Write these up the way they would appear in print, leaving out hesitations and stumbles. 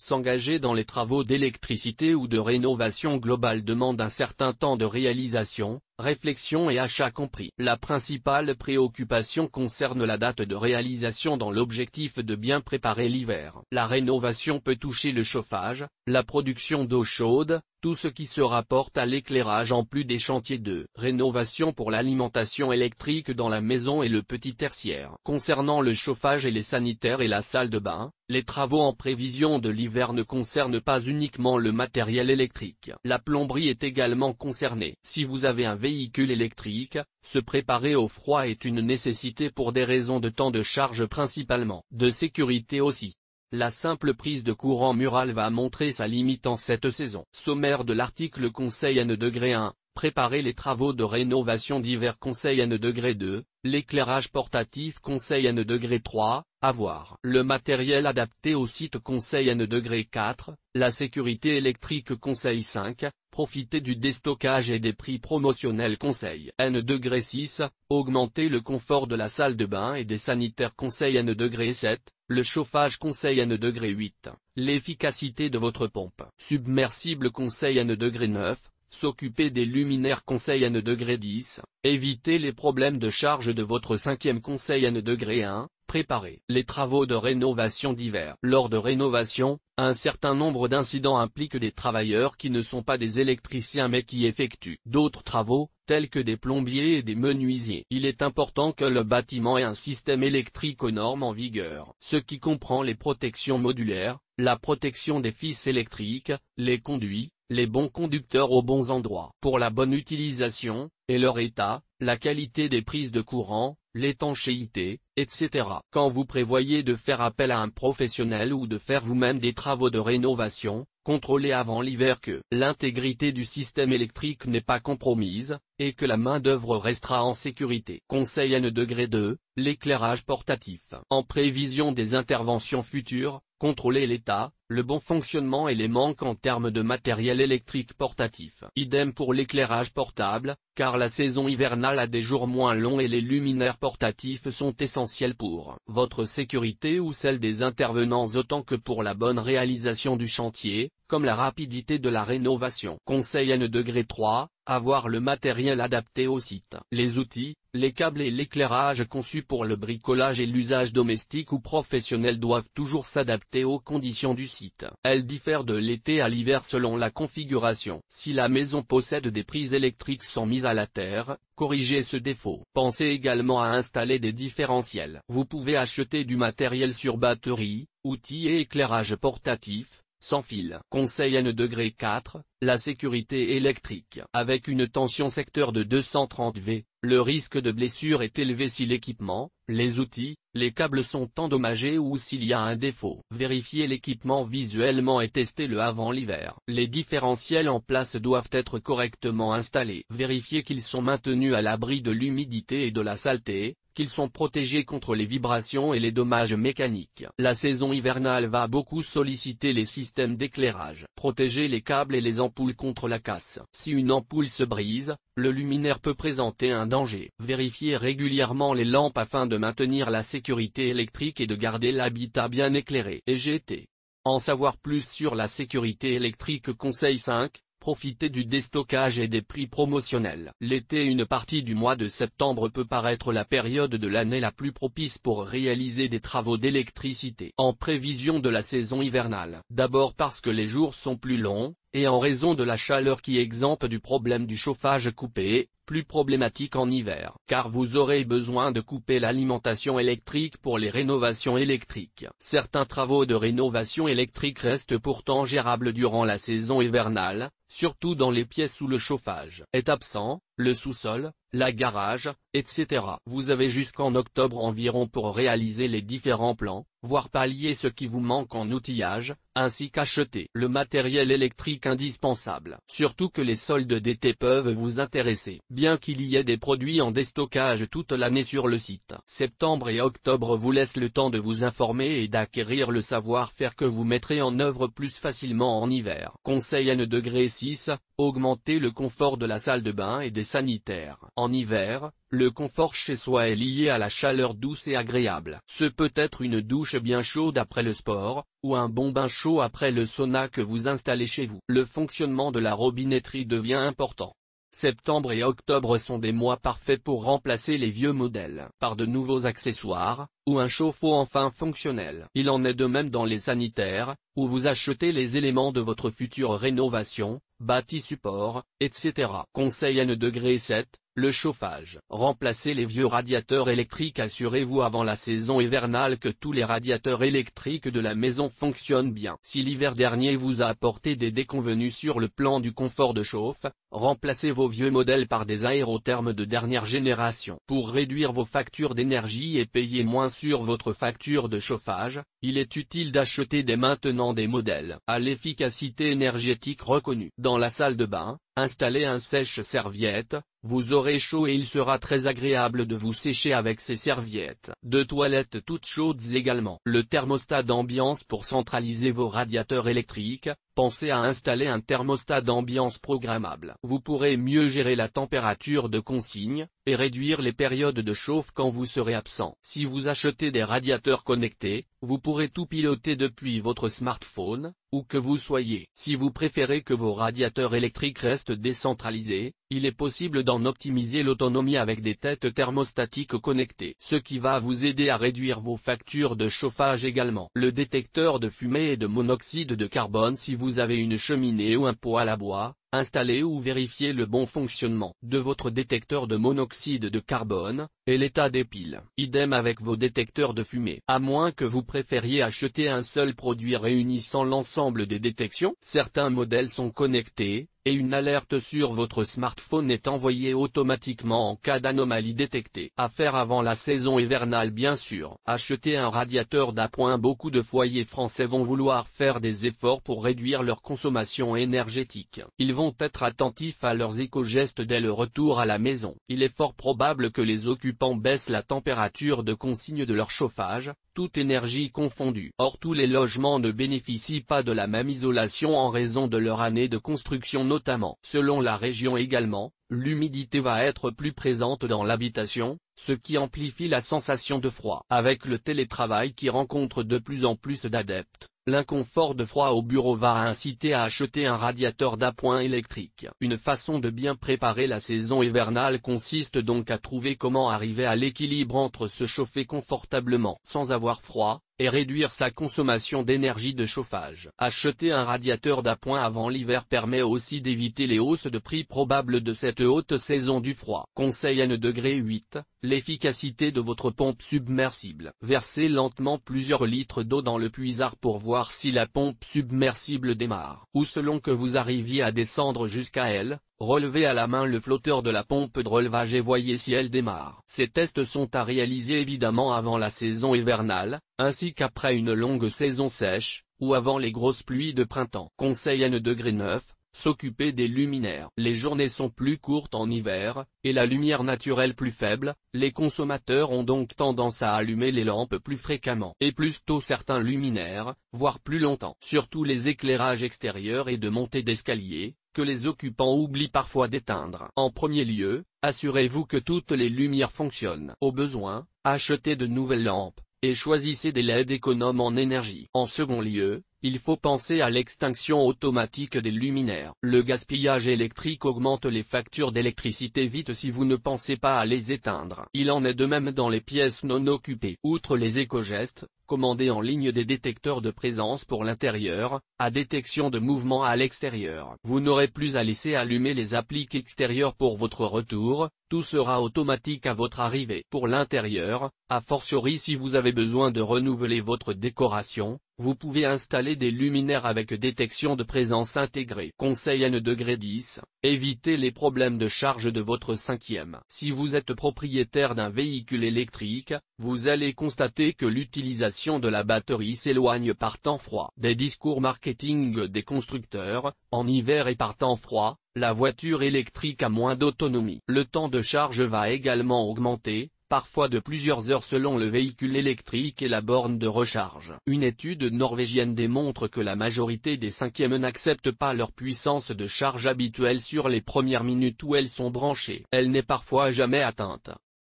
S'engager dans les travaux d'électricité ou de rénovation globale demande un certain temps de réalisation, réflexion et achat compris. La principale préoccupation concerne la date de réalisation dans l'objectif de bien préparer l'hiver. La rénovation peut toucher le chauffage, la production d'eau chaude, tout ce qui se rapporte à l'éclairage en plus des chantiers de rénovation pour l'alimentation électrique dans la maison et le petit tertiaire. Concernant le chauffage et les sanitaires et la salle de bain, les travaux en prévision de l'hiver ne concernent pas uniquement le matériel électrique. La plomberie est également concernée. Si vous avez un véhicule électrique, se préparer au froid est une nécessité pour des raisons de temps de charge principalement, de sécurité aussi. La simple prise de courant mural va montrer sa limite en cette saison. Sommaire de l'article. Conseil N-1, préparer les travaux de rénovation d'hiver. Conseil N-2, l'éclairage portatif. Conseil N-3, avoir le matériel adapté au site. Conseil N-4, la sécurité électrique. Conseil 5, profiter du déstockage et des prix promotionnels. Conseil N-6, augmenter le confort de la salle de bain et des sanitaires. Conseil N-7, le chauffage. Conseil N-8, l'efficacité de votre pompe submersible. Conseil N-9, s'occuper des luminaires. Conseil N-10, éviter les problèmes de charge de votre cinquième. Conseil N-1, préparer les travaux de rénovation d'hiver. Lors de rénovation, un certain nombre d'incidents impliquent des travailleurs qui ne sont pas des électriciens mais qui effectuent d'autres travaux, tels que des plombiers et des menuisiers. Il est important que le bâtiment ait un système électrique aux normes en vigueur, ce qui comprend les protections modulaires, la protection des fils électriques, les conduits, les bons conducteurs aux bons endroits pour la bonne utilisation, et leur état, la qualité des prises de courant, l'étanchéité, etc. Quand vous prévoyez de faire appel à un professionnel ou de faire vous-même des travaux de rénovation, contrôlez avant l'hiver que l'intégrité du système électrique n'est pas compromise, et que la main-d'œuvre restera en sécurité. Conseil N-2, l'éclairage portatif. En prévision des interventions futures, contrôlez l'état, le bon fonctionnement et les manques en termes de matériel électrique portatif. Idem pour l'éclairage portable, car la saison hivernale a des jours moins longs et les luminaires portatifs sont essentiels pour votre sécurité ou celle des intervenants autant que pour la bonne réalisation du chantier, comme la rapidité de la rénovation. Conseil N-3, avoir le matériel adapté au site. Les outils, les câbles et l'éclairage conçus pour le bricolage et l'usage domestique ou professionnel doivent toujours s'adapter aux conditions du site. Elles diffèrent de l'été à l'hiver selon la configuration. Si la maison possède des prises électriques sans mise à la terre, corrigez ce défaut. Pensez également à installer des différentiels. Vous pouvez acheter du matériel sur batterie, outils et éclairage portatif, sans fil. Conseil N-4, la sécurité électrique. Avec une tension secteur de 230 V, le risque de blessure est élevé si l'équipement, les outils, les câbles sont endommagés ou s'il y a un défaut. Vérifiez l'équipement visuellement et testez-le avant l'hiver. Les différentiels en place doivent être correctement installés. Vérifiez qu'ils sont maintenus à l'abri de l'humidité et de la saleté, qu'ils sont protégés contre les vibrations et les dommages mécaniques. La saison hivernale va beaucoup solliciter les systèmes d'éclairage. Protégez les câbles et les ampoules contre la casse. Si une ampoule se brise, le luminaire peut présenter un danger. Vérifiez régulièrement les lampes afin de maintenir la sécurité électrique et de garder l'habitat bien éclairé. EGT. En savoir plus sur la sécurité électrique. Conseil 5. Profitez du déstockage et des prix promotionnels. L'été et une partie du mois de septembre peut paraître la période de l'année la plus propice pour réaliser des travaux d'électricité en prévision de la saison hivernale. D'abord parce que les jours sont plus longs, et en raison de la chaleur qui exempte du problème du chauffage coupé, plus problématique en hiver, car vous aurez besoin de couper l'alimentation électrique pour les rénovations électriques. Certains travaux de rénovation électrique restent pourtant gérables durant la saison hivernale, surtout dans les pièces où le chauffage est absent, le sous-sol, la garage, etc. Vous avez jusqu'en octobre environ pour réaliser les différents plans, voire pallier ce qui vous manque en outillage, ainsi qu'acheter le matériel électrique indispensable. Surtout que les soldes d'été peuvent vous intéresser. Bien qu'il y ait des produits en déstockage toute l'année sur le site, septembre et octobre vous laissent le temps de vous informer et d'acquérir le savoir-faire que vous mettrez en œuvre plus facilement en hiver. Conseil N-6, augmenter le confort de la salle de bain et des sanitaires. En hiver, le confort chez soi est lié à la chaleur douce et agréable. Ce peut être une douche bien chaude après le sport, ou un bon bain chaud après le sauna que vous installez chez vous. Le fonctionnement de la robinetterie devient important. Septembre et octobre sont des mois parfaits pour remplacer les vieux modèles par de nouveaux accessoires, ou un chauffe-eau enfin fonctionnel. Il en est de même dans les sanitaires, où vous achetez les éléments de votre future rénovation, bâti support, etc. Conseil N°7, le chauffage. Remplacez les vieux radiateurs électriques. Assurez-vous avant la saison hivernale que tous les radiateurs électriques de la maison fonctionnent bien. Si l'hiver dernier vous a apporté des déconvenues sur le plan du confort de chauffe, remplacez vos vieux modèles par des aérothermes de dernière génération. Pour réduire vos factures d'énergie et payer moins sur votre facture de chauffage, il est utile d'acheter dès maintenant des modèles à l'efficacité énergétique reconnue. Dans la salle de bain, installez un sèche-serviette, vous aurez chaud et il sera très agréable de vous sécher avec ces serviettes. De toilettes toutes chaudes également. Le thermostat d'ambiance pour centraliser vos radiateurs électriques. Pensez à installer un thermostat d'ambiance programmable. Vous pourrez mieux gérer la température de consigne, et réduire les périodes de chauffe quand vous serez absent. Si vous achetez des radiateurs connectés, vous pourrez tout piloter depuis votre smartphone, où que vous soyez. Si vous préférez que vos radiateurs électriques restent décentralisés, il est possible d'en optimiser l'autonomie avec des têtes thermostatiques connectées. Ce qui va vous aider à réduire vos factures de chauffage également. Le détecteur de fumée et de monoxyde de carbone. Si vous avez une cheminée ou un poêle à bois, installez ou vérifiez le bon fonctionnement de votre détecteur de monoxyde de carbone, et l'état des piles. Idem avec vos détecteurs de fumée. À moins que vous préfériez acheter un seul produit réunissant l'ensemble des détections. Certains modèles sont connectés, et une alerte sur votre smartphone est envoyée automatiquement en cas d'anomalie détectée. À faire avant la saison hivernale bien sûr. Achetez un radiateur d'appoint. Beaucoup de foyers français vont vouloir faire des efforts pour réduire leur consommation énergétique. Ils vont être attentifs à leurs éco-gestes dès le retour à la maison. Il est fort probable que les occupants baissent la température de consigne de leur chauffage, toute énergie confondue. Or tous les logements ne bénéficient pas de la même isolation en raison de leur année de construction notamment. Selon la région également, l'humidité va être plus présente dans l'habitation, ce qui amplifie la sensation de froid. Avec le télétravail qui rencontre de plus en plus d'adeptes, l'inconfort de froid au bureau va inciter à acheter un radiateur d'appoint électrique. Une façon de bien préparer la saison hivernale consiste donc à trouver comment arriver à l'équilibre entre se chauffer confortablement sans avoir froid, et réduire sa consommation d'énergie de chauffage. Acheter un radiateur d'appoint avant l'hiver permet aussi d'éviter les hausses de prix probables de cette haute saison du froid. Conseil N°8, l'efficacité de votre pompe submersible. Versez lentement plusieurs litres d'eau dans le puisard pour voir si la pompe submersible démarre. Ou selon que vous arriviez à descendre jusqu'à elle, relevez à la main le flotteur de la pompe de relevage et voyez si elle démarre. Ces tests sont à réaliser évidemment avant la saison hivernale, ainsi qu'après une longue saison sèche, ou avant les grosses pluies de printemps. Conseil N°9, s'occuper des luminaires. Les journées sont plus courtes en hiver, et la lumière naturelle plus faible, les consommateurs ont donc tendance à allumer les lampes plus fréquemment, et plus tôt certains luminaires, voire plus longtemps. Surtout les éclairages extérieurs et de montée d'escalier, que les occupants oublient parfois d'éteindre. En premier lieu, assurez-vous que toutes les lumières fonctionnent. Au besoin, achetez de nouvelles lampes, et choisissez des LED économes en énergie. En second lieu, il faut penser à l'extinction automatique des luminaires. Le gaspillage électrique augmente les factures d'électricité vite si vous ne pensez pas à les éteindre. Il en est de même dans les pièces non occupées. Outre les éco-gestes, commandez en ligne des détecteurs de présence pour l'intérieur, à détection de mouvement à l'extérieur. Vous n'aurez plus à laisser allumer les appliques extérieures pour votre retour, tout sera automatique à votre arrivée. Pour l'intérieur, a fortiori si vous avez besoin de renouveler votre décoration, vous pouvez installer des luminaires avec détection de présence intégrée. Conseil N°10, évitez les problèmes de charge de votre 5e. Si vous êtes propriétaire d'un véhicule électrique, vous allez constater que l'utilisation de la batterie s'éloigne par temps froid. Des discours marketing des constructeurs, en hiver et par temps froid, la voiture électrique a moins d'autonomie. Le temps de charge va également augmenter, parfois de plusieurs heures selon le véhicule électrique et la borne de recharge. Une étude norvégienne démontre que la majorité des 5e n'acceptent pas leur puissance de charge habituelle sur les premières minutes où elles sont branchées. Elle n'est parfois jamais atteinte.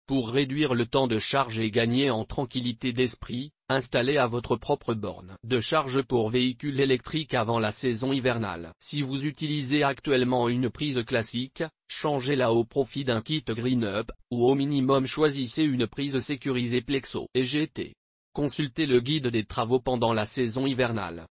Pour réduire le temps de charge et gagner en tranquillité d'esprit, installez à votre propre borne de charge pour véhicules électriques avant la saison hivernale. Si vous utilisez actuellement une prise classique, changez-la au profit d'un kit Green-Up, ou au minimum choisissez une prise sécurisée Plexo et GT. Consultez le guide des travaux pendant la saison hivernale.